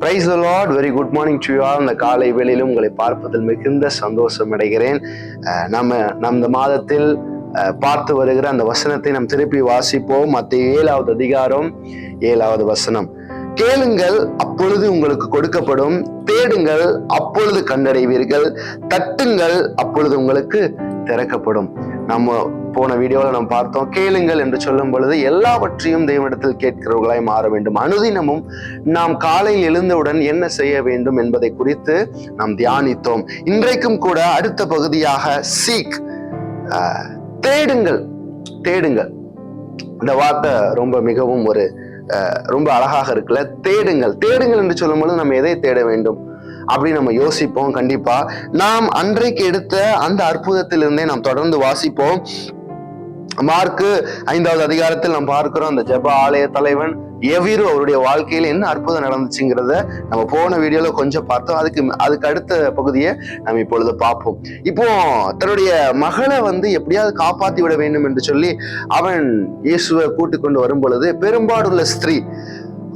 Praise the Lord. Very good morning to you all. இந்த காலை வேளையிலும் உங்களை பார்ப்பதில் மிகுந்த சந்தோஷம் அடைகிறேன். நம்ம இந்த மாதத்தில் பார்த்து வருகிற அந்த வசனத்தை நாம் திருப்பி வாசிப்போம். மத்தேயு 7வது அதிகாரம் 7வது வசனம். கேளுங்கள், அப்பொழுது உங்களுக்கு கொடுக்கப்படும். தேடுங்கள், அப்பொழுது கண்டடைவீர்கள். தட்டுங்கள், அப்பொழுது உங்களுக்கு திறக்கப்படும். நம்ம போன வீடியோவில் நாம் பார்த்தோம், கேளுங்கள் என்று சொல்லும் பொழுது எல்லாவற்றையும் தெய்வனிடத்தில் கேட்கிறவர்களாய் மாற வேண்டும். அனுதினமும் நாம் காலையில் எழுந்தவுடன் என்ன செய்ய வேண்டும் என்பதை குறித்து நாம் தியானித்தோம். இன்றைக்கும் கூட அடுத்த பகுதியாக சீக், தேடுங்கள். தேடுங்கள் இந்த வார்த்தை மிகவும் ரொம்ப அழகாக இருக்குல்ல. தேடுங்கள். தேடுங்கள் என்று சொல்லும் பொழுது நம்ம எதை தேட வேண்டும் அப்படின்னு நம்ம யோசிப்போம். கண்டிப்பா நாம் அன்றைக்கு எடுத்த அந்த அற்புதத்திலிருந்தே நாம் தொடர்ந்து வாசிப்போம். மார்க்கு 5வது அதிகாரத்தில் நாம் பார்க்கிறோம், அந்த ஜெப ஆலய தலைவன் எவ்விரு அவருடைய வாழ்க்கையில என்ன அற்புதம் நடந்துச்சுங்கிறத நம்ம போன வீடியோல கொஞ்சம் பார்த்தோம். அதுக்கு அடுத்த பகுதியை நம்ம இப்பொழுது பார்ப்போம். இப்போ தன்னுடைய மகளை எப்படியாவது காப்பாத்தி விட வேண்டும் என்று சொல்லி அவன் இயேசுவை கூட்டு கொண்டு வரும் பொழுது பெரும்பாடுள்ள ஸ்திரீ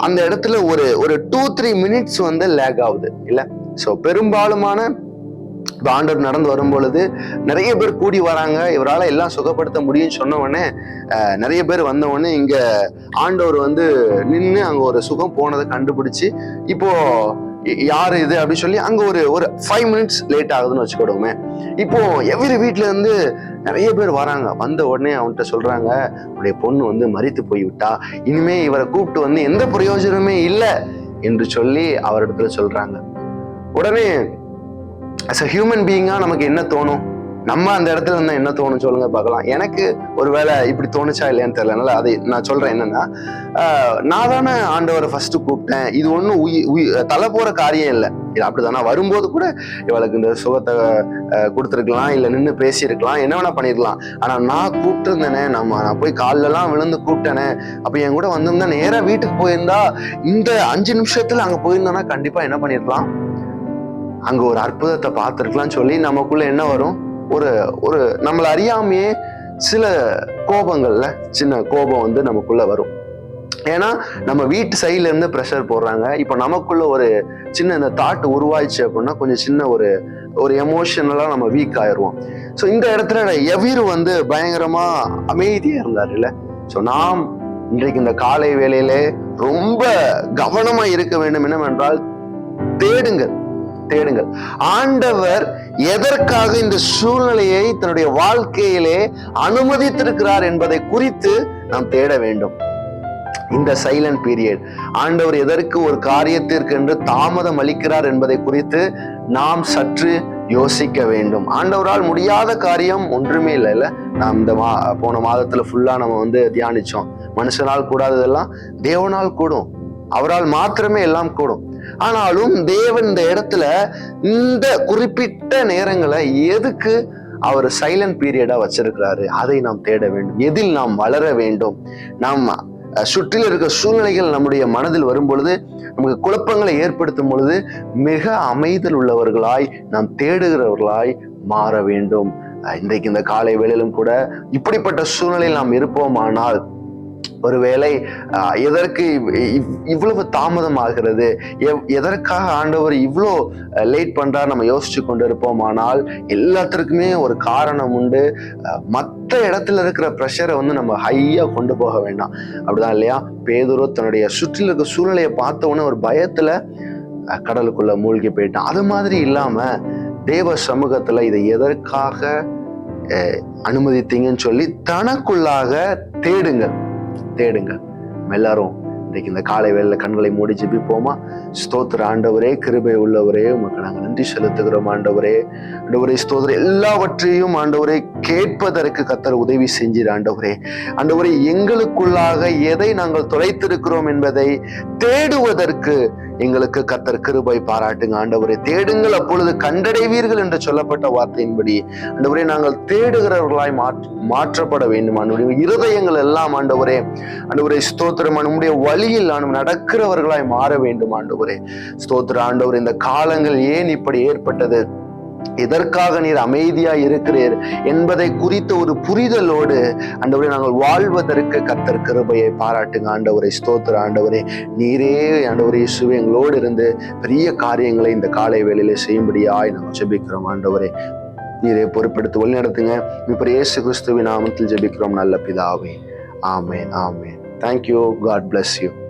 அந்த இடத்துல ஒரு 2-3 மினிட்ஸ் லேக் ஆகுது இல்ல. சோ பெரும்பாலுமான ஆண்டவர் நடந்து வரும் பொழுது நிறைய பேர் கூடி வராங்க. இவரால் எல்லாம் சுகப்படுத்த முடியும்னு சொன்ன உடனே நிறைய பேர் வந்த உடனே இங்க ஆண்டவர் நின்று அங்க ஒரு சுகம் போனதை கண்டுபிடிச்சு, இப்போ யாரு இது அப்படின்னு சொல்லி அங்க ஒரு 5 மினிட்ஸ் லேட் ஆகுதுன்னு வச்சுக்கிடுவோமே. இப்போ எவ்ரி வீட்டுல இருந்து நிறைய பேர் வராங்க. வந்த உடனே அவன்கிட்ட சொல்றாங்க, உடைய பொண்ணு மரித்து போய்விட்டா, இனிமே இவரை கூப்பிட்டு எந்த பிரயோஜனமே இல்லை என்று சொல்லி அவரிடத்துல சொல்றாங்க. உடனே as a human being நமக்கு என்ன தோணும்? நம்ம அந்த இடத்துல இருந்தா என்ன தோணும் சொல்லுங்க பார்க்கலாம். எனக்கு ஒருவேளை இப்படி தோணுச்சா இல்லையான்னு தெரியல. அதை நான் சொல்றேன் என்னன்னா, நான் தானே ஆண்டவரை ஃபர்ஸ்ட் கூப்பிட்டேன். இது ஒன்றும் தலை போற காரியம் இல்லை. இது அப்படிதானா? வரும்போது கூட இவளுக்கு இந்த சுகத்தை கொடுத்துருக்கலாம், இல்லை நின்று பேசியிருக்கலாம், என்ன வேணா பண்ணிருக்கலாம். ஆனா நான் கூப்பிட்டு இருந்தேனே, நான் போய் காலிலெல்லாம் விழுந்து கூப்பிட்டேனே, அப்ப என் கூட வந்திருந்தா நேரா வீட்டுக்கு போயிருந்தா இந்த 5 நிமிஷத்துல அங்க போயிருந்தோன்னா கண்டிப்பா என்ன பண்ணிருக்கலாம், அங்க ஒரு அற்புதத்தை பார்த்துருக்கலாம் சொல்லி நமக்குள்ள என்ன வரும், ஒரு நம்மளை அறியாமையே சில கோபங்கள்ல சின்ன கோபம் நமக்குள்ள வரும். ஏன்னா நம்ம வீட்டு சைட்ல இருந்து ப்ரெஷர் போடுறாங்க. இப்போ நமக்குள்ள ஒரு சின்ன இந்த தாட் உருவாயிடுச்சு அப்படின்னா கொஞ்சம் சின்ன ஒரு எமோஷனலா நம்ம வீக் ஆயிடுவோம். ஸோ இந்த இடத்துல எவ்விரு பயங்கரமா அமைதியா இருந்தார் இல்ல. ஸோ நாம் இன்றைக்கு இந்த காலை வேளையிலே ரொம்ப கவனமா இருக்க வேண்டும். என்னவென்றால் தேடுங்கள். தேடுங்கள். ஆண்டவர் எதற்காக இந்த சூழ்நிலையை தன்னுடைய வாழ்க்கையிலே அனுமதித்திருக்கிறார் என்பதை குறித்து நாம் தேட வேண்டும். இந்த சைலண்ட் பீரியட், ஆண்டவர் எதற்கு ஒரு காரியத்திற்கு என்று தாமதம் அளிக்கிறார் என்பதை குறித்து நாம் சற்று யோசிக்க வேண்டும். ஆண்டவரால் முடியாத காரியம் ஒன்றுமே இல்லை. நாம் இந்த போன மாதத்துல ஃபுல்லா நம்ம தியானிச்சோம். மனுஷனால் கூடாததெல்லாம் தேவனால் கூடும். அவரால் மாத்திரமே எல்லாம் கூடும். ஆனாலும் தேவன் இந்த இடத்துல இந்த குறிப்பிட்ட நேரங்களை எதுக்கு அவர் சைலண்ட் பீரியடா வச்சிருக்கிறாரு, அதை நாம் தேட வேண்டும். எதில் நாம் வளர வேண்டும். நாம் சுற்றில இருக்க சூழ்நிலைகள் நம்முடைய மனதில் வரும் பொழுது, நமக்கு குழப்பங்களை ஏற்படுத்தும் பொழுது மிக அமைதல் உள்ளவர்களாய் நாம் தேடுகிறவர்களாய் மாற வேண்டும். இன்றைக்கு இந்த காலை வேளையிலும் கூட இப்படிப்பட்ட சூழ்நிலையில் நாம் இருப்போமானால், ஒருவேளை எதற்கு இவ்வளவு தாமதம் ஆகிறது, எதற்காக ஆண்டவர் இவ்வளோ லேட் பண்றார் நம்ம யோசிச்சு கொண்டு இருப்போமானால், எல்லாத்திற்குமே ஒரு காரணம் உண்டு. மற்ற இடத்துல இருக்கிற ப்ரெஷரை நம்ம ஹையா கொண்டு போக வேண்டாம். அப்படிதான் இல்லையா? பேதுரு தன்னுடைய சுற்றில இருக்க சூழ்நிலையை பார்த்த உடனே ஒரு பயத்துல கடலுக்குள்ள மூழ்கி போயிட்டான். அது மாதிரி இல்லாம தேவ சமூகத்துல இதை எதற்காக அனுமதித்தீங்கன்னு சொல்லி தனக்குள்ளாக தேடுங்கள். தேடுங்கள். எல்லாரும் இன்னைக்கு இந்த காலை வேளையில கண்களை மூடி ஜெபிப்போமா? ஸ்தோத்திர ஆண்டவரே, கிருபை உள்ளவரே, உமக்கு நாங்கள் நன்றி செலுத்துகிறோம். ஆண்டவரே ஸ்தோத்திரம். எல்லாவற்றையும் ஆண்டவரே கேட்பதற்கு கர்த்தர் உதவி செஞ்சீர். ஆண்டவரே எங்களுக்குள்ளாக எதை நாங்கள் தொலைத்திருக்கிறோம் என்பதை தேடுவதற்கு எங்களுக்கு கர்த்தர் கிருபை பாராட்டுங்க. ஆண்டவரே தேடுங்கள், அப்பொழுது கண்டடைவீர்கள் என்று சொல்லப்பட்ட வார்த்தையின்படி ஆண்டவரே நாங்கள் தேடுகிறவர்களாய் மாற்றப்பட வேண்டும். ஆண்டவரே இருதயங்கள் எல்லாம் ஆண்டவரே ஸ்தோத்திரம் நம்முடைய வழியில் நாம் நடக்கிறவர்களாய் மாற வேண்டும். ஆண்டவரே ஸ்தோத்திர. ஆண்டவரே இந்த காலங்கள் ஏன் இப்படி ஏற்பட்டது? எதற்காக நீர் அமைதியாய் இருக்கிறீர் என்பதை குறித்த ஒரு புரிதலோடு ஆண்டவரே நாங்கள் வாழ்வதற்கு கர்த்தர் கிருபையை பாராட்டுங்க ஆண்டவரே. ஸ்தோத்திர ஆண்டவரே. நீரே ஆண்டவரே இயேசுவே எங்களோடு இருந்து பெரிய காரியங்களை இந்த காலை வேளையில செய்யும்படியாய் நாங்கள் ஜெபிக்கிறோம் ஆண்டவரே. நீரே பொறுப்பெடுத்து வழி நடத்துங்க. இப்ப இயேசு கிறிஸ்துவின் நாமத்தில் ஜெபிக்கிறோம் நல்ல பிதாவே. ஆமென், ஆமென். Thank you. God bless you.